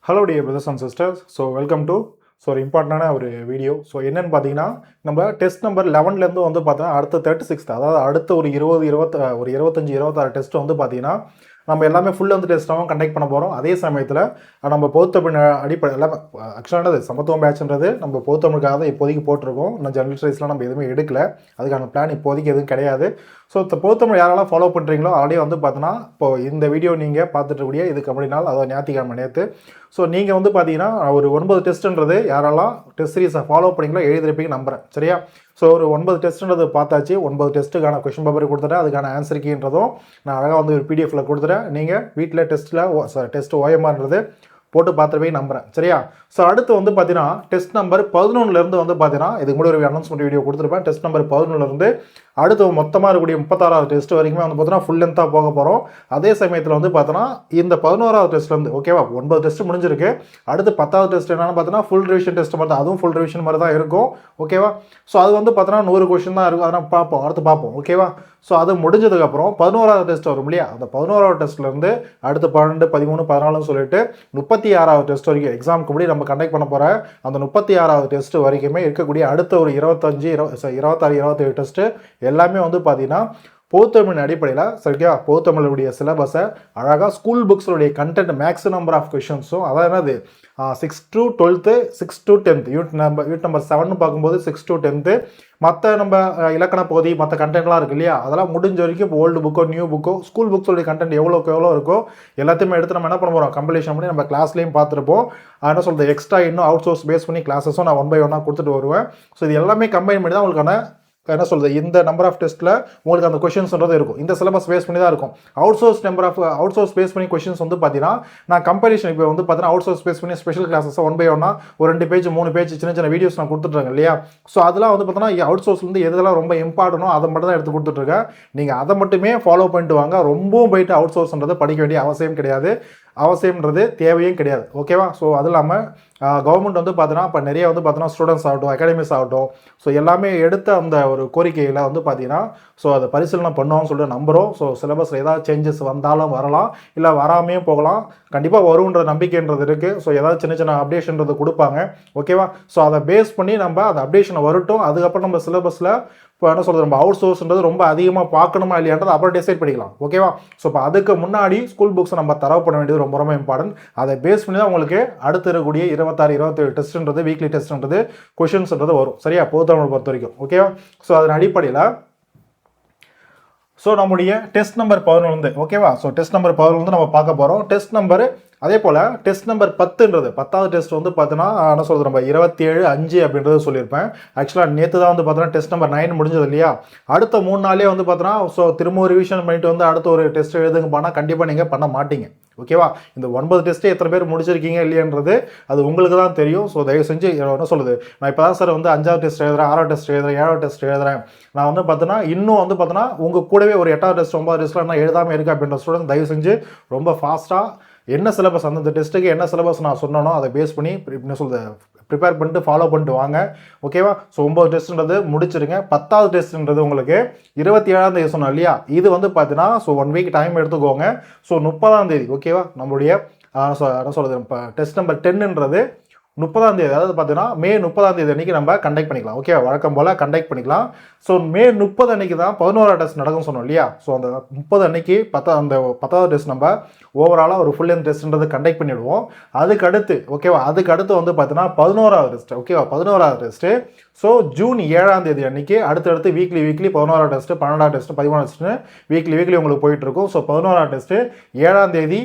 Hello dear brothers and sisters. So welcome to ஒரு இம்பார்ட்டண்டான ஒரு வீடியோ. ஸோ என்னென்னு பார்த்தீங்கன்னா, நம்ம டெஸ்ட் நம்பர் 11லேருந்து வந்து பார்த்தீங்கன்னா அடுத்த 36th, அதாவது அடுத்த ஒரு 25 26 டெஸ்ட் வந்து பார்த்தீங்கன்னா நம்ம எல்லாமே ஃபுல் வந்து டெஸ்ட்டாகவும் கண்டக்ட் பண்ண போகிறோம். அதே சமயத்தில் நம்ம பொதுத்தமிழ் அடிப்படை எல்லாமே ஆக்சுவலானது சமத்துவம் பேட்ச்ன்றது நம்ம பொதுத்தமிழுக்காக தான் இப்போதைக்கு போட்டிருக்கோம். இன்னும் ஜெனரல் ஸ்டடீஸ்லாம் நம்ம எதுவுமே எடுக்கல, அதுக்கான பிளான் இப்போதைக்கு எதுவும் கிடையாது. ஸோ பொதுத்தமிழ் யாரெல்லாம் ஃபாலோ பண்ணுறீங்களோ ஆல்ரெடி வந்து பார்த்தீங்கன்னா இப்போது இந்த வீடியோ நீங்கள் பார்த்துட்டு இதுக்கு முன்னாடி நாள், அதாவது ஞாயிற்றுக்கிழமை நேற்று. ஸோ நீங்கள் வந்து பார்த்தீங்கன்னா ஒரு 9 டெஸ்ட்டுன்றது யாரெல்லாம் டெஸ்ட் சீரிஸை ஃபாலோ பண்ணிங்களோ எழுதிருப்பீங்க நம்புறேன், சரியா? ஸோ ஒரு 9 டெஸ்ட்டுன்றது பார்த்தாச்சு. 9 டெஸ்ட்டுக்கான கொஷின் பேப்பர் கொடுத்துட்டேன், அதுக்கான ஆன்சர் கீன்றதும் நான் அழகாக வந்து ஒரு பிடிஎஃப்ல கொடுத்துட்டேன். நீங்கள் வீட்டில் டெஸ்ட் ஓஎம்ஆர்ன்றது போட்டு பார்த்துருப்பீங்க நம்புறேன், சரியா? ஸோ அடுத்து வந்து பார்த்தீங்கன்னா டெஸ்ட் நம்பர் 11லேருந்து வந்து பார்த்தீங்கன்னா இதுக்கு முன்னாடி ஒரு அனௌன்ஸ்மெண்ட் வீடியோ கொடுத்துருப்பேன். டெஸ்ட் நம்பர் 11லேருந்து அடுத்து மொத்தமாக இருக்கக்கூடிய 36வது டெஸ்ட் வரைக்குமே வந்து பார்த்தீங்கன்னா ஃபுல் லென்த்தாக போக போகிறோம். அதே சமயத்தில் வந்து பார்த்தோன்னா இந்த 11வது டெஸ்ட்லேருந்து ஓகேவா 9 டெஸ்ட் முடிஞ்சிருக்கு. அடுத்து 10வது டெஸ்ட் என்னென்னு பார்த்தீங்கன்னா ஃபுல் ரிவிஷன் டெஸ்ட் மாதிரி தான், அதுவும் ஃபுல் ரிவிஷன் மாதிரி தான் இருக்கும், ஓகேவா? ஸோ அது வந்து பார்த்தோன்னா 100 கொஷின் தான் இருக்கும், அதனால் அடுத்து பார்ப்போம், ஓகேவா? ஸோ அது முடிஞ்சதுக்கப்புறம் 11வது டெஸ்ட் வரும் இல்லையா, அந்த 11வது டெஸ்ட்லேருந்து அடுத்து 12, 13, 14 சொல்லிட்டு 36வது டெஸ்ட் வரைக்கும் எக்ஸாமுக்கு முன்னாடி நம்ம கண்டக்ட் பண்ண போகிற அந்த 36வது டெஸ்ட் வரைக்குமே இருக்கக்கூடிய அடுத்த ஒரு 26, 27 டெஸ்ட்டு எல்லாமே வந்து பார்த்தீங்கன்னா பொதுத்தமிழ் அடிப்படையில், சரியா? பொதுத்தமிழுடைய சிலபஸை அழகாக ஸ்கூல் புக்ஸுடைய கண்டென்ட் மேக்ஸிமம் நம்பர் ஆஃப் கொஷின்ஸும், அதாவது என்னது 6 to 12, 6 to 10th unit number 7 பார்க்கும்போது 6 to 10th மற்ற நம்ம இலக்கண பகுதி மற்ற கண்டென்ட்லாம் இருக்குது இல்லையா, அதெல்லாம் முடிஞ்ச வரைக்கும் இப்போ ஓல்டு புக்கோ நியூ புக்கோ ஸ்கூல் புக்ஸோடைய கண்டென்ட் எவ்வளோ இருக்கோ எல்லாத்தையுமே எடுத்து நம்ம என்ன பண்ண போகிறோம், கம்பெலிஷன் பண்ணி நம்ம கிளாஸ்லேயும் பார்த்துருப்போம். என்ன சொல்கிறது, எக்ஸ்ட்ரா இன்னும் அவுட் சோர்ஸ் பேஸ் பண்ணி கிளாஸஸும் நான் 1 by 1 கொடுத்துட்டு வருவேன். ஸோ இது எல்லாமே கம்பைன் பண்ணி தான் உங்களுக்கான என்ன சொல்கிறது இந்த நம்பர் ஆஃப் டெஸ்ட்டில் உங்களுக்கு அந்த கொஷின்ஸ்ன்றது இருக்கும். இந்த சிலபஸ் பேஸ் பண்ணி தான் இருக்கும். அவுட் சோர்ஸ் பேஸ் பண்ணி கொஷின்ஸ் வந்து பார்த்தீங்கன்னா நான் கம்பெரிஷன் இப்போ வந்து பார்த்தீங்கன்னா அவுட் சோர்ஸ் பேஸ் பண்ணி ஸ்பெஷல் கிளாஸஸ் 1 by 1 ஒரு 2 பேஜ் 3 பேஜ் சின்ன வீடியோஸ் நான் கொடுத்துட்ருக்கேன் இல்லையா. ஸோ அதெல்லாம் வந்து பார்த்தீங்கன்னா அவுட் சோர்ஸ்லேருந்து எதெல்லாம் ரொம்ப இம்பார்ட்டனோ அதை மட்டும் தான் எடுத்து கொடுத்துட்ருக்கேன். நீங்கள் அதை மட்டுமே ஃபாலோ பண்ணிட்டு வாங்க. ரொம்பவும் போயிட்டு அவுட் சோர்ஸ்ன்றதை படிக்க வேண்டிய அவசியம் கிடையாது, அவசியம்ன்றது தேவையும் கிடையாது, ஓகேவா? ஸோ அது இல்லாமல் கவர்மெண்ட் வந்து பார்த்தீங்கன்னா இப்போ நிறைய வந்து பார்த்தீங்கன்னா ஸ்டூடெண்ட்ஸ் ஆகட்டும், அகாடமிஸ் ஆகட்டும், ஸோ எல்லாமே எடுத்த அந்த ஒரு கோரிக்கையில் வந்து பார்த்தீங்கன்னா ஸோ அதை பரிசீலனை பண்ணுவோம்னு சொல்லிட்டு நம்புகிறோம். ஸோ சிலபஸில் ஏதாவது சேஞ்சஸ் வந்தாலும் வரலாம், இல்லை வராமையும் போகலாம், கண்டிப்பாக வரும்ன்ற நம்பிக்கைன்றது இருக்குது. ஸோ ஏதாவது சின்ன அப்டேஷன்றது கொடுப்பாங்க, ஓகேவா? ஸோ அதை பேஸ் பண்ணி நம்ம அந்த அப்டேஷனை வரட்டும், அதுக்கப்புறம் நம்ம சிலபஸில் இப்போ என்ன சொல்கிறது நம்ம அவுட் சோர்ஸ்ன்றது ரொம்ப அதிகமாக பார்க்கணுமா இல்லையான்றது அப்புறம் டிசைட் பண்ணிக்கலாம், ஓகேவா? ஸோ இப்போ அதுக்கு முன்னாடி ஸ்கூல் புக்ஸை நம்ம தரவு பண்ண வேண்டியது ரொம்ப இம்பார்ட்டன்ட். அதை பேஸ் பண்ணி தான் உங்களுக்கு அடுத்து இருக்கக்கூடிய 26, 27 டெஸ்ட்ன்றது வீக்லி டெஸ்ட்ன்றது கொஷின்ஸ்ன்றது வரும், சரியா? பொதுத்தமிழ் பொறுத்த வரைக்கும், ஓகேவா? ஸோ அதன் அடிப்படையில் ஸோ நம்முடைய டெஸ்ட் நம்பர் 11 ஓகேவா? ஸோ டெஸ்ட் நம்பர் 11 நம்ம பார்க்க போகிறோம். டெஸ்ட் நம்பர் அதே போல் டெஸ்ட் நம்பர் 10ன்றது 10வது டெஸ்ட் வந்து பார்த்தீங்கன்னா என்ன சொல்கிறது நம்ம 27/5 அப்படின்றது சொல்லியிருப்பேன். ஆக்சுவலாக நேற்று தான் வந்து பார்த்தீங்கன்னா டெஸ்ட் நம்பர் 9 முடிஞ்சது இல்லையா. அடுத்த 3 நாளே வந்து பார்த்தீங்கன்னா ஸோ திரும்ப ரிவிஷன் பண்ணிட்டு வந்து அடுத்த ஒரு டெஸ்ட் எழுதுங்க போனால் கண்டிப்பாக நீங்கள் பண்ண மாட்டீங்க, ஓகேவா? இந்த 9 டெஸ்ட்டே எத்தனை பேர் முடிச்சிருக்கீங்க இல்லையன்றது அது உங்களுக்கு தான் தெரியும். ஸோ தயவு செஞ்சு என்ன சொல்லுது, நான் இப்போ தான் சார் வந்து 5வது டெஸ்ட் எழுதுறேன், 6வது டெஸ்ட் எழுதுறேன், 7வது டெஸ்ட் எழுதுறேன், நான் வந்து பார்த்தீங்கன்னா இன்னும் வந்து பார்த்தீங்கன்னா உங்கள் கூடவே ஒரு 8வது டெஸ்ட் 9வது டெஸ்ட்டில் என்ன எழுதாமல் இருக்குது அப்படின்ற ஸ்டூடெண்ட் தயவு செஞ்சு ரொம்ப ஃபாஸ்ட்டாக என்ன சிலபஸ் அந்தந்த டெஸ்ட்டுக்கு என்ன சிலபஸ் நான் சொன்னனோ அதை பேஸ் பண்ணி என்ன சொல்லுது ப்ரிப்பேர் பண்ணிட்டு ஃபாலோ பண்ணிட்டு வாங்க, ஓகேவா? ஸோ 9 டெஸ்ட்ன்றது முடிச்சிருங்க. 10வது டெஸ்ட்ன்றது உங்களுக்கு 27ஆம் தேதி சொன்னோம் இல்லையா, இது வந்து பார்த்தீங்கன்னா ஸோ 1 வீக் டைம் எடுத்துக்கோங்க. ஸோ 30ஆம் தேதி, ஓகேவா? நம்மளுடைய என்ன சொல்கிறது இப்போ டெஸ்ட் நம்பர் 10ன்றது 30ஆம் தேதி, அதாவது பார்த்தீங்கன்னா மே 30ஆம் தேதி அன்றைக்கி நம்ம கண்டக்ட் பண்ணிக்கலாம், ஓகே? வழக்கம் போல் கண்டக்ட் பண்ணிக்கலாம். ஸோ மே 30 அன்றைக்கி தான் 11வது டெஸ்ட் நடக்கும் சொன்னோம் இல்லையா. ஸோ அந்த 30 அன்றைக்கி அந்த 10வது டெஸ்ட் நம்ம ஓவராலாக ஒரு ஃபுல் லென்த் டெஸ்ட்ன்றது கண்டக்ட் பண்ணிவிடுவோம். அதுக்கு அடுத்து, ஓகேவா, அதுக்கு அடுத்து வந்து பார்த்தீங்கன்னா 11வது டெஸ்ட், ஓகேவா? 11வது டெஸ்ட்டு ஸோ ஜூன் 7ஆம் தேதி அன்றைக்கி அடுத்தடுத்து வீக்லி 11வது டெஸ்ட்டு, 12வது டெஸ்ட்டு, 13வது டெஸ்ட்டு வீக்லி உங்களுக்கு போயிட்டுருக்கும். ஸோ 11வது டெஸ்ட்டு 7ஆம் தேதி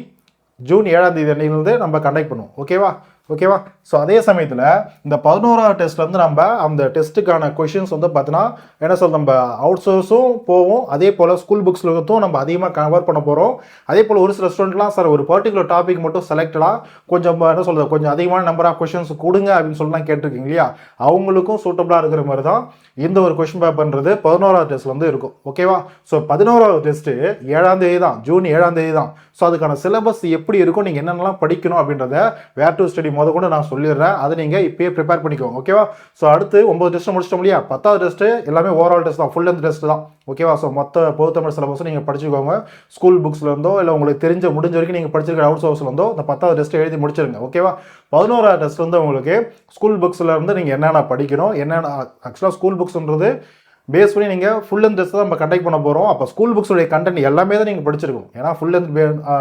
ஜூன் 7ஆம் தேதி அன்றையிலிருந்து நம்ம கண்டக்ட் பண்ணுவோம், ஓகேவா? ஸோ அதே சமயத்தில் இந்த 11வது டெஸ்ட்லேருந்து நம்ம அந்த டெஸ்ட்டுக்கான கொஷின்ஸ் வந்து பார்த்தீங்கன்னா என்ன சொல்ல நம்ம அவுட் சோர்ஸும் போவோம், அதே போல் ஸ்கூல் புக்ஸ்லும் நம்ம அதிகமாக கவர் பண்ண போகிறோம். அதே போல் ஒரு சில ஸ்டூடெண்ட்லாம் சார் ஒரு பர்டிகுலர் டாபிக் மட்டும் செலக்டடாக கொஞ்சம் என்ன சொல்கிறது கொஞ்சம் அதிகமான நம்பர் ஆஃப் கொஷின்ஸ் கொடுங்க அப்படின்னு சொல்லலாம் கேட்டிருக்கீங்க இல்லையா, அவங்களுக்கும் சூட்டபுளாக இருக்கிற மாதிரி தான் இந்த ஒரு கொஷின் பேப்பர்ன்றது 11வது டெஸ்ட்லேருந்து இருக்கும், ஓகேவா? ஸோ 11வது டெஸ்ட்டு 7ஆம் தேதி தான், ஜூன் 7ஆம் தேதி தான். ஸோ அதுக்கான சிலபஸ் எப்படி இருக்கும், நீங்கள் என்னென்னலாம் படிக்கணும் அப்படின்றத வேர் டு ஸ்டடி முத கொண்டு நான் சொல்லிடுறேன், அதை நீங்கள் இப்போயே ப்ரிப்பேர் பண்ணிக்கோங்க. ஓகேவா? ஸோ அடுத்து 9 டெஸ்ட்டு முடிச்சிட்டோம் இல்லையா? 10வது டெஸ்ட்டு எல்லாமே ஓவரால் டெஸ்ட் தான், ஃபுல் லென்த் டெஸ்ட் தான். ஓகேவா? ஸோ மொத்த பொதுத்தமிழ் சிலபஸும் நீங்கள் படிச்சுக்கோங்க. ஸ்கூல் புக்ஸ்லேருந்தோ இல்லை உங்களுக்கு முடிஞ்ச வரைக்கும் நீங்கள் படிச்சிருக்கிற அவுட் சோர்ஸ்லேருந்தோ இந்த 10வது டெஸ்ட்டு எழுதி முடிச்சிருங்க. ஓகேவா? 11வது டெஸ்ட் வந்து உங்களுக்கு ஸ்கூல் புக்ஸ்லேருந்து நீங்கள் என்னென்ன படிக்கணும், என்னென்ன ஆக்சுவலாக ஸ்கூல் புக்ஸ்ன்றது பேஸ் பண்ணி நீங்கள் ஃபுல் லென்த் டெஸ்ட் தான் நம்ம கண்டக்ட் பண்ண போகிறோம். அப்போ ஸ்கூல் புக்ஸுடைய கண்டென்ட் எல்லாமே தான் நீங்கள் படிச்சிருக்கணும். ஏன்னா ஃபுல் லென்த்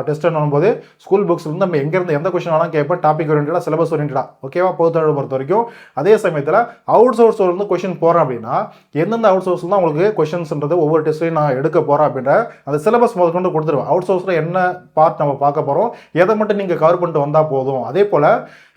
டெஸ்ட் பண்ணும்போது ஸ்கூல் புக்ஸ்லேருந்து நம்ம எங்கேருந்து எந்த கொஸ்டின் வேணாலும் கேட்போம், டாபிக் ஓரியன்டாக, சிலபஸ் ஓரியன்டாக. ஓகேவா? பொதுத்தமிழ் பொறுத்த வரைக்கும். அதே சமயத்தில் அவுட் சோர்ஸில் இருந்து கொஸ்டின் போகிறேன் அப்படின்னா எந்தெந்த அவுட் சோர்ஸில் தான் உங்களுக்கு கொஸ்டின்ஸ்ன்றது ஒவ்வொரு டெஸ்ட்லையும் நான் எடுக்க போகிறேன் அப்படின்ற அந்த சிலபஸ் முதல் கொண்டு கொடுத்துருவேன். அவுட் சோர்ஸில் என்ன பார்ட் நம்ம பார்க்க போகிறோம், எதை மட்டும் நீங்கள் கவர் பண்ணிட்டு வந்தால் போதும். அதே போல்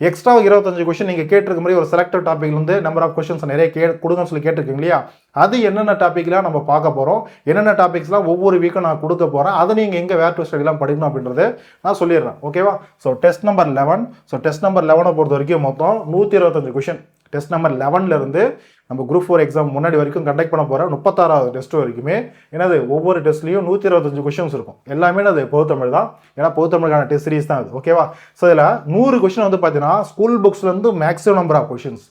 எக்ஸ்ட்ரா 25 கொஸ்டின் நீங்கள் கேட்டிருக்க மாதிரி ஒரு செலக்டட் டாப்பிக்லேருந்து நம்பர் ஆஃப் கொஸ்டின்ஸ் நிறைய கொடுங்கன்னு சொல்லி கேட்டிருக்கீங்க இல்லையா? அது என்னென்ன டாப்பிக்லாம் நம்ம பார்க்க போகிறோம், என்னென்ன டாபிக்ஸ்லாம் ஒவ்வொரு வீக்கும் நான் கொடுக்க போகிறேன், அதை நீங்கள் எங்கே வேர் டு ஸ்டடிலாம் படிக்கணும் அப்படின்றது நான் சொல்லிடுறேன். ஓகேவா? So test number 11. So test number 11 பொறுத்த வரைக்கும் மொத்தம் 125 கொஸ்டின். டெஸ்ட் நம்பர் 11லேருந்து நம்ம குரூப் 4 எக்ஸாம் முன்னாடி வரைக்கும் கண்டக்ட் பண்ண போகிற 36வது டெஸ்ட் வரைக்குமே என்னது ஒவ்வொரு டெஸ்ட்லையும் 125 கொஸ்டின்ஸ் இருக்கும். எல்லாமே அது பொதுத்தமிழ் தான். ஏன்னா பொதுத்தமிழுக்கான டெஸ்ட் சீரிஸ் தான் அது. ஓகேவா? ஸோ இதில் 100 கொஸ்டின் வந்து பார்த்தீங்கன்னா ஸ்கூல் புக்ஸ்லேருந்து maximum number of questions.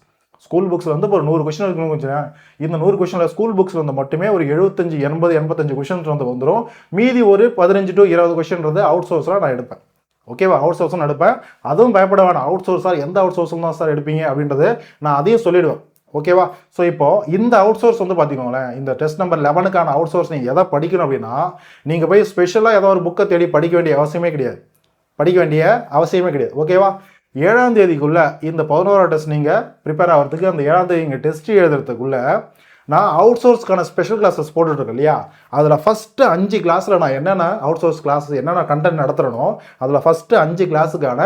School புக்ஸில் வந்து ஒரு 100 கொஸ்டின் இருக்குன்னு வச்சுக்கோங்க. இந்த 100 கொஸ்டினில் ஸ்கூல் புக்ஸில் வந்து மட்டுமே ஒரு 75, 80, 85 கொஸ்டின்ஸ் வந்து வந்துடும். மீதி ஒரு 15 to 20 கொஸ்டின்றது அவுட் சோர்ஸில் நான் எடுப்பேன். ஓகேவா? அவுட் சோர்ஸும் எடுப்பேன். அதுவும் பயப்பட வேணாம். அவுட் சோர்ஸ் சார் எந்த அவுட் சோர்ஸில் தான் சார் எடுப்பீங்க அப்படின்றது நான் அதையும் சொல்லிடுவேன். ஓகேவா? ஸோ இப்போ இந்த அவுட் சோர்ஸ் வந்து பார்த்திங்களேன், இந்த டெஸ்ட் நம்பர் 11க்கான அவுட் சோர்ஸ் நீங்கள் எதை படிக்கணும் அப்படின்னா, நீங்கள் போய் ஸ்பெஷலாக ஏதோ ஒரு புக்கை தேடி படிக்க வேண்டிய அவசியமே கிடையாது. ஓகேவா? 7ஆம் தேதிக்குள்ளே இந்த 11வது டெஸ்ட் நீங்கள் ப்ரிப்பேர் ஆகிறதுக்கு, அந்த 7ஆம் தேதி நீங்கள் டெஸ்ட் எழுதுறதுக்குள்ளே நான் அவுட் சோர்ஸ்க்கான ஸ்பெஷல் கிளாஸஸ் போட்டுட்ருக்கேன் இல்லையா? அதில் ஃபஸ்ட்டு 5 கிளாஸில் நான் என்னென்ன அவுட் சோர்ஸ் கிளாஸஸ் என்னென்ன கண்டென்ட் நடத்துகிறனோ அதில் ஃபஸ்ட்டு 5 கிளாஸுக்கான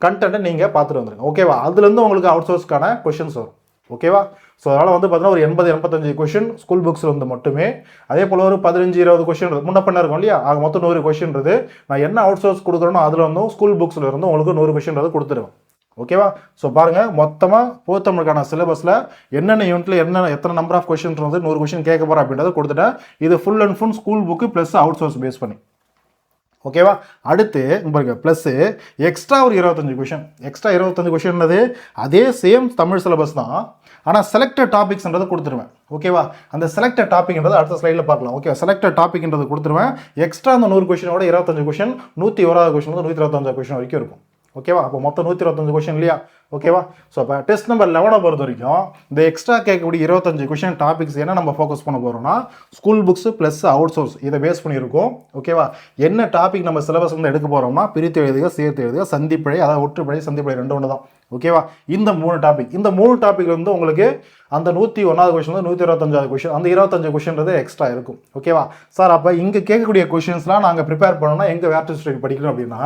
கண்டென்ட்டை நீங்கள் பார்த்துட்டு வந்துருங்க. ஓகேவா? அதுலேருந்து உங்களுக்கு அவுட் சோர்ஸ்க்கான கொஷின்ஸ் வரும். ஓகேவா? ஸோ அதனால் வந்து பார்த்தீங்கன்னா ஒரு 80, 85 கொஷின் ஸ்கூல் புக்ஸில் வந்து மட்டுமே. அதே போல் ஒரு 15, 20 கொஷின் முன்ன பண்ண இருக்கும் இல்லையா? ஆக மொத்தம் 100 கொஷின்றது நான் என்ன அவுட் சோர்ஸ் கொடுக்குறேனோ அதில் வந்து ஸ்கூல் புக்ஸில் இருந்து உங்களுக்கு 100 கொஷின்றது கொடுத்துருவேன். ஓகேவா? ஸோ பாருங்கள், மொத்தமாக பொதுத்தமிழுக்கான சிலபஸில் என்னென்ன யூனிட்டில் எத்தனை நம்பர் ஆஃப் கொஷின்ஸ் வந்து 100 கொஷின் கேட்க போகிறேன் அப்படின்றத கொடுத்துட்டேன். இது full and full school book plus outsource base பண்ணி. ஓகேவா? அடுத்து பாருங்க, ப்ளஸ்ஸு எக்ஸ்ட்ரா ஒரு 25 கொஷின். எக்ஸ்ட்ரா 25 கொஷின்றது அதே சேம் தமிழ் சிலபஸ் தான், ஆனால் செலக்டட் டாபிக்ஸ்ன்றது கொடுத்துருவேன். ஓகேவா? அந்த செலக்டட் டாபிக்ன்றது அடுத்த ஸ்லைடில் பார்க்கலாம். ஓகே, செலக்டட் டாபிக்ன்றது கொடுத்துருவேன். எக்ஸ்ட்ரா அந்த 100 கொஷினோட 25 கொஷின் 101வது கொஷின் 125 கொஷின் வரைக்கும் இருக்கும். ஓகேவா? அப்போ மொத்தம் 125 கொஷின் இல்லையா? ஓகேவா? ஸோ அப்போ டெஸ்ட் நம்பர் 11 பொறுத்த வரைக்கும் இந்த எக்ஸ்ட்ரா கேட்கக்கூடிய 25 கொஷின் டாபிக்ஸ் என்ன நம்ம ஃபோக்கஸ் பண்ண போகிறோம்னா school books plus out source இதை பேஸ் பண்ணியிருக்கோம். ஓகேவா? என்ன டாபிக் நம்ம சிலபஸ் வந்து எடுக்க போகிறோம்னா பிரித்து எழுதுக, சேர்த்து எழுதுக, சந்திப்பிழை, அதாவது ஒற்றுப்பிழை, சந்திப்பிழை 2 ஒன்று தான். ஓகேவா? இந்த 3 டாபிக், இந்த 3 டாபிக் வந்து உங்களுக்கு அந்த 101வது கொஷின் 125வது கொஷின், அந்த 25 கொஷின்றது எக்ஸ்ட்ரா இருக்கும். ஓகேவா? சார் அப்போ இங்கே கேட்கக்கூடிய கொஷின்ஸ்லாம் நாங்கள் ப்ரிப்பேர் பண்ணோம்னா எங்கே வேர் டு ஸ்டடி படிக்கணும் அப்படின்னா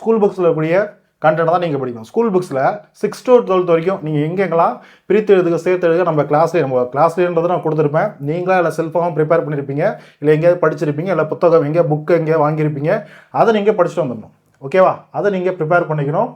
ஸ்கூல் புக்ஸில் இருக்கக்கூடிய கண்டென்ட் தான் நீங்கள் படிக்கணும். ஸ்கூல் புக்ஸில் 6 to 12 வரைக்கும் நீங்கள் எங்கெங்கெல்லாம் பிரித்து எழுதுக, சேர்த்து எழுதுக நம்ம கிளாஸ்லேன்றது நான் கொடுத்துருப்பேன். நீங்களா இல்லை செல்ஃபாகவும் ப்ரிப்பேர் பண்ணியிருப்பீங்க, இல்லை எங்கேயாவது படிச்சிருப்பீங்க, இல்லை புத்தகம் எங்கே புக்கு எங்கேயா வாங்கியிருப்பீங்க, அதை நீங்கள் படிச்சுட்டு வந்துடணும். ஓகேவா? அதை நீங்கள் ப்ரிப்பேர் பண்ணிக்கணும்.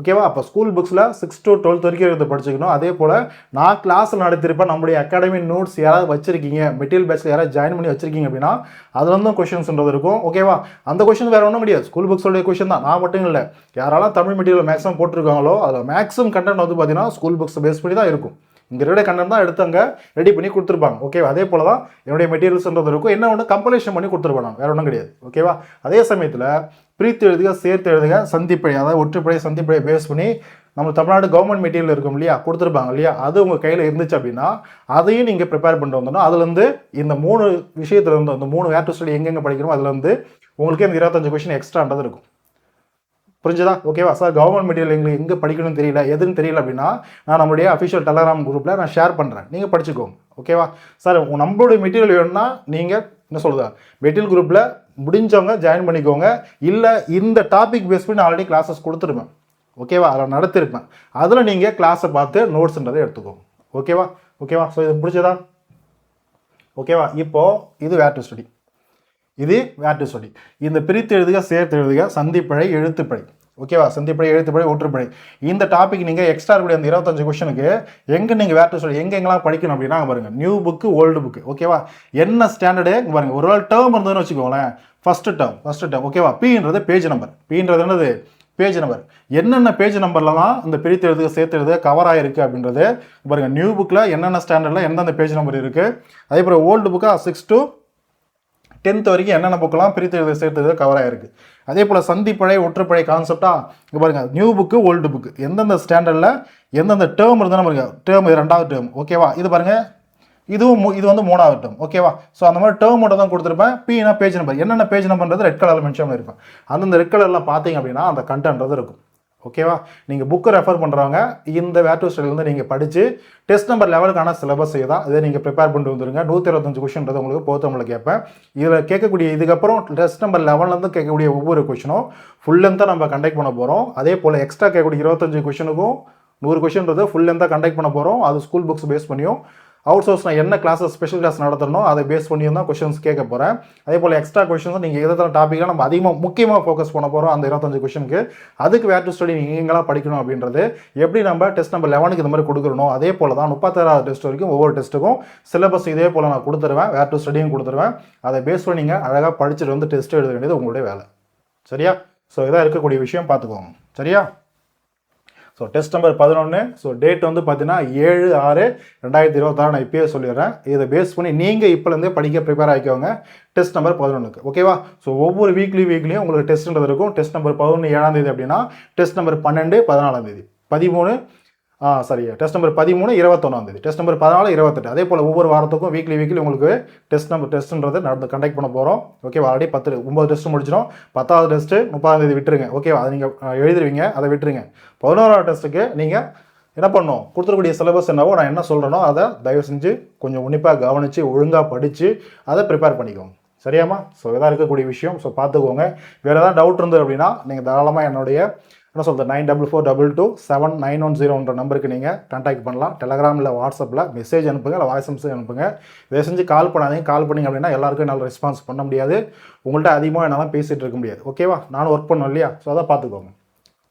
ஓகேவா? அப்போ ஸ்கூல் புக்ஸில் 6 to 12 வரைக்கும் இருந்து படிச்சுக்கணும். அதே போல் நான் கிளாஸ் நடத்திருப்பேன், நம்மளுடைய அகாடமி நோட்ஸ் யாராவது வச்சிருக்கீங்க, மெட்டீரியல் பேஸில் யாராவது ஜாயின் பண்ணி வச்சிருக்கீங்க அப்படின்னா அதில் வந்து கொஷின்ஸ்ன்றது இருக்கும். ஓகேவா? அந்த கொஷின் வேறு ஒன்றும் கிடையாது, ஸ்கூல் புக்ஸோடைய கொஷின் தான். நான் மட்டும் இல்லை, யாரெல்லாம் தமிழ் மெட்டீரியல் மேக்ஸிமம் போட்டிருக்காங்களோ அதில் மேக்ஸிமம் கண்டென்ட் வந்து பார்த்தீங்கன்னா ஸ்கூல் புக்ஸ் பேஸ் பண்ணி தான் இருக்கும். இங்கே ரெடி கண்டென்ட் தான் எடுத்து அங்கே ரெடி பண்ணி கொடுத்துருப்பாங்க. ஓகேவா? அதே போல் தான் என்னுடைய மெட்டீரியல்ஸ்ன்றது இருக்கும். என்ன ஒன்று கம்பலேஷன் பண்ணி கொடுத்துருப்பாங்க, வேறு ஒன்றும் கிடையாது. ஓகேவா? அதே சமயத்தில் பிரித்து எழுதுக, சேர்த்து எழுதுக, சந்திப்பிழை, அதாவது ஒற்றுப்பிழை, சந்திப்பிழை பேஸ் பண்ணி நம்ம தமிழ்நாடு கவர்மெண்ட் மெட்டீரியல் இருக்கும் இல்லையா, கொடுத்துருப்பாங்க இல்லையா, அது உங்கள் கையில் இருந்துச்சு அப்படின்னா அதையும் நீங்கள் ப்ரிப்பேர் பண்ணிட்டு வந்துடணும். அதுலேருந்து இந்த 3 விஷயத்துலேருந்து அந்த 3 வேர் டு ஸ்டடி எங்கெங்கே படிக்கிறோம் அதுலேருந்து உங்களுக்கு இந்த 25 கொஷின் எக்ஸ்ட்ரான்றது இருக்கும். புரிஞ்சுதா? ஓகேவா? சார் கவர்மெண்ட் மெட்டீரியல் எங்களுக்கு எங்கே படிக்கணும்னு தெரியல, எதுன்னு தெரியல அப்படின்னா நான் நம்மளுடைய அஃபிஷியல் டெலகிராம் குரூப்பில் நான் ஷேர் பண்ணுறேன், நீங்கள் படிச்சுக்கோங்க. ஓகேவா? சார் நம்மளுடைய மெட்டீரியல் வேணும்னா நீங்கள் என்ன சொல்லுதா மெட்டீரியல் குரூப்பில் முடிஞ்சவங்க ஜாயின் பண்ணிக்கோங்க. இல்லை இந்த டாபிக் பேஸ் பண்ணி நான் ஆல்ரெடி கிளாஸஸ் கொடுத்துருப்பேன். ஓகேவா? அதில் நடத்திருப்பேன், அதில் நீங்கள் கிளாஸை பார்த்து நோட்ஸ்ன்றதை எடுத்துக்கோங்க. ஓகேவா? ஸோ இது பிடிச்சதா? ஓகேவா? இப்போது இது வேர் டு ஸ்டடி, இந்த பிரித்து எழுதுக, சேர்த்து எழுதுக, சந்திப்பிழை, எழுத்துப்பிழை. ஓகேவா? சந்திப்பிழை, எழுத்துப்பிழை, ஒற்றுப்பிழை, இந்த டாபிக் நீங்கள் எக்ஸ்ட்ரா இருக்கக்கூடிய அந்த 25 கொஷனுக்கு எங்கே நீங்கள் வேர் டு ஸ்டடி எங்கெங்கெல்லாம் படிக்கணும் அப்படின்னா பாருங்கள், நியூ புக்கு, ஓல்டு புக்கு. ஓகேவா? என்ன ஸ்டாண்டர்டு பாருங்கள், ஒரு வேளை டேர்ம் இருந்ததுன்னு வச்சுக்கோங்களேன், ஃபஸ்ட்டு டேர்ம். ஓகேவா? பீன்றது பேஜ் நம்பர், பீன்றது என்னது பேஜ் நம்பர் என்னென்ன பேஜ் நம்பரில் தான் இந்த பிரித்து எழுதுக சேர்த்து எழுதுக கவர் ஆகிருக்கு அப்படின்றது பாருங்கள். நியூ புக்கில் என்னென்ன ஸ்டாண்டர்டில் எந்தெந்த பேஜ் நம்பர் இருக்குது, அதே போல் ஓல்டு புக்காக 6 to 10th வரைக்கும் என்னென்ன புக்கெல்லாம் பிரித்து எழுத சேர்த்து எழுத கவர் ஆகிருக்கு. அதே போல் சந்திப்பழை ஒற்றுப்பழை கான்செப்டாக இங்கே பாருங்கள். நியூ புக்கு ஓல்டு புக்கு எந்தெந்த ஸ்டாண்டர்டில் எந்தெந்த டேர்ம் இருந்தாலும் பாருங்கள். டேர்ம் 2வது டேர்ம் ஓகேவா. இது பாருங்கள், இது வந்து 3வது டேர்ம் ஓகேவா. ஸோ அந்த மாதிரி டேர்ம் மட்டும் தான் கொடுத்துருப்பேன். பீனா பேஜ் நம்பர் என்னென்ன பேஜ் நம்பர்ன்றது ரெட் கலரில் மென்ஷன் பண்ணியிருப்பேன். அந்தந்த ரெட் கலரில் பார்த்தீங்க அப்படின்னா அந்த கண்டென்ட்றது இருக்கும் ஓகேவா. நீங்கள் புக்கை ரெஃபர் பண்ணுறவங்க இந்த வேர் டு ஸ்டடிலேருந்து நீங்கள் படித்து டெஸ்ட் நம்பர் லெவலுக்கான சிலபஸ் தான் இதை நீங்கள் ப்ரிப்பேர் பண்ணிட்டு வந்துருங்க. 125 கொஷின்றது உங்களுக்கு பொறுத்தவங்களை கேட்பேன். இதில் கேட்கக்கூடிய இதுக்கப்புறம் டெஸ்ட் நம்பர் 11லேருந்து கேட்கக்கூடிய ஒவ்வொரு கொஷினும் ஃபுல் லென்த்தாக நம்ம கண்டக்ட் பண்ண போகிறோம். அதே போல் எக்ஸ்ட்ரா கேட்கக்கூடிய 25 கொஷினுக்கும் 100 கொஷின்றது ஃபுல் லென்த்தாக கண்டக்ட் பண்ண போகிறோம். அது ஸ்கூல் புக்ஸ் பேஸ் பண்ணியும் அவுட் சோர்ஸ் நான் என்ன கிளாஸஸ் ஸ்பெஷல் கிளாஸ் நடத்தணும் அதை பேஸ் பண்ணியும் தான் கொஷின்ஸ் கேட்க போகிறேன். அதே போல் எக்ஸ்ட்ரா கொஷின்ஸ் நீங்கள் எதில் டாப்பிக்காக நம்ம அதிகமாக முக்கியமாக ஃபோக்கஸ் பண்ண போகிறோம். அந்த 25 கொஷனுக்கு அதுக்கு வேர் டு ஸ்டடி நீங்கள் எங்கெல்லாம் படிக்கணும் அப்படின்றது எப்படி நம்ம டெஸ்ட் நம்பர் 11க்கு இந்த மாதிரி கொடுக்கணும். அதே போல் தான் 36வது டெஸ்ட் வரைக்கும் ஒவ்வொரு டெஸ்ட்டுக்கும் சிலபஸ் இதே போல் நான் கொடுத்துருவேன். வேர் டு ஸ்டடியும் கொடுத்துருவேன். அதை பேஸ் பண்ணி நீங்கள் அழகாக படிச்சுட்டு வந்து டெஸ்ட் எழுத வேண்டியது உங்களுடைய வேலை. சரியா. ஸோ இதாக இருக்கக்கூடிய விஷயம் பார்த்துக்கோங்க. சரியா. So test number 11. So date வந்து பார்த்தீங்கன்னா 7/6/2026 நான் இப்போயே சொல்லிடுறேன். இதை பேஸ் பண்ணி நீங்கள் இப்போலேருந்தே படிக்க ப்ரிப்பேர் ஆகிக்கோங்க டெஸ்ட் நம்பர் 11க்கு ஓகேவா. ஸோ ஒவ்வொரு வீக்லியும் உங்களுக்கு டெஸ்ட்ன்றது இருக்கும். டெஸ்ட் நம்பர் 11 7ஆம் தேதி அப்படின்னா டெஸ்ட் நம்பர் 12 14ஆம் தேதி 13 டெஸ்ட் நம்பர் 13 21ஆம் தேதி, டெஸ்ட் நம்பர் 14 28. அதே போல் ஒவ்வொரு வாரத்துக்கும் வீக்லி உங்களுக்கு டெஸ்ட்ன்றது கண்டக்ட் பண்ண போகிறோம் ஓகேவா. ஆல்ரெடி 9 டெஸ்ட் முடிச்சிடும். 10வது டெஸ்ட்டு 30ஆம் தேதி விட்டுருங்க ஓகேவா. அதை நீங்கள் எழுதுருவீங்க, அதை விட்டுருங்க. 11வது டெஸ்ட்டுக்கு நீங்கள் என்ன பண்ணணும், கொடுத்துருக்கூடிய சிலபஸ் என்னவோ நான் என்ன சொல்கிறேனோ அதை தயவு செஞ்சு கொஞ்சம் உன்னிப்பாக கவனித்து ஒழுங்காக படித்து அதை ப்ரிப்பேர் பண்ணிக்கோங்க. சரியாம்மா. ஸோ இதாக இருக்கக்கூடிய விஷயம். ஸோ பார்த்துக்கோங்க. வேறு ஏதாவது டவுட் இருந்தது அப்படின்னா நீங்கள் தாராளமாக என்னுடைய 9442227910 நம்பருக்கு நீங்கள் கான்டாக்ட் பண்ணலாம். டெலகிராமில் வாட்ஸ்அப்பில் மெசேஜ் அனுப்புங்க, இல்லை வாய்ஸ் மெசேஜ் அனுப்புங்க. இதை செஞ்சு கால் பண்ணாதீங்க. கால் பண்ணிங்க அப்படின்னா எல்லாருக்கும் என்னால் ரெஸ்பான்ஸ் பண்ண முடியாது. உங்கள்கிட்ட அதிகமாக என்னால் பேசிகிட்டு இருக்க முடியாது ஓகேவா. நானும் ஒர்க் பண்ணோம் இல்லையா. ஸோ அதை பார்த்துக்கோங்க.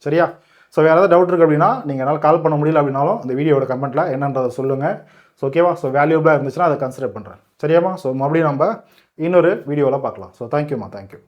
சரியா. ஸோ வேறு ஏதாவது டவுட் இருக்குது அப்படின்னா நீங்கள் என்னால் கால் பண்ண முடியல அப்படின்னாலும் அந்த வீடியோட கமெண்ட்டில் என்னன்றதை சொல்லுங்கள். ஸோ ஓகேவா. ஸோ வேல்யூபிளாக இருந்துச்சுன்னா அதை கன்சிடர் பண்ணுறேன். சரியாம்மா. ஸோ மறுபடியும் நம்ம இன்னொரு வீடியோவில் பார்க்கலாம். ஸோ தேங்க்யூம்மா. தேங்க்யூ.